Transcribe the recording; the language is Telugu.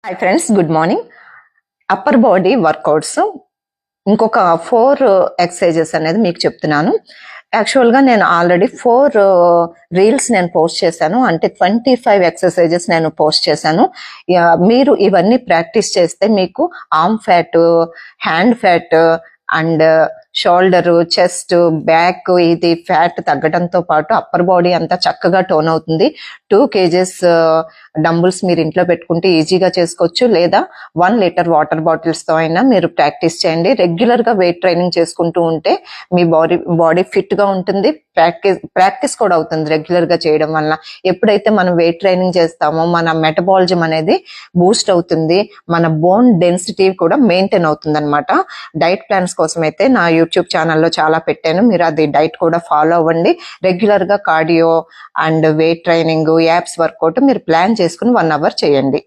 Hi friends, good morning. Upper body workouts ఇంకొక 4 ఎక్సర్సైజెస్ అనేది మీకు చెప్తున్నాను. యాక్చువల్గా నేను ఆల్రెడీ 4 రీల్స్ నేను పోస్ట్ చేశాను. అంటే 25 ఎక్సర్సైజెస్ నేను పోస్ట్ చేశాను. మీరు ఇవన్నీ ప్రాక్టీస్ చేస్తే మీకు arm fat, hand fat and shoulder, chest, back ఇది ఫ్యాట్ తగ్గడంతో పాటు అప్పర్ బాడీ అంతా చక్కగా టోన్ అవుతుంది. 2 kgs డంబుల్స్ మీరు ఇంట్లో పెట్టుకుంటే ఈజీగా చేసుకోవచ్చు, లేదా 1 లీటర్ వాటర్ బాటిల్స్ తో అయినా మీరు ప్రాక్టీస్ చేయండి. రెగ్యులర్ గా వెయిట్ ట్రైనింగ్ చేసుకుంటూ ఉంటే మీ బాడీ ఫిట్ గా ఉంటుంది. ప్రాక్టీస్ కూడా అవుతుంది రెగ్యులర్ గా చేయడం వల్ల. ఎప్పుడైతే మనం వెయిట్ ట్రైనింగ్ చేస్తామో మన మెటబాలిజం అనేది బూస్ట్ అవుతుంది, మన బోన్ డెన్సిటీ కూడా మెయింటైన్ అవుతుంది అనమాట. డైట్ ప్లాన్స్ కోసం అయితే నా యూట్యూబ్ ఛానల్లో చాలా పెట్టాను, మీరు అది డైట్ కూడా ఫాలో అవ్వండి. రెగ్యులర్ గా cardio and weight training, apps workout మీరు ప్లాన్ చేసుకుని 1 hour చేయండి.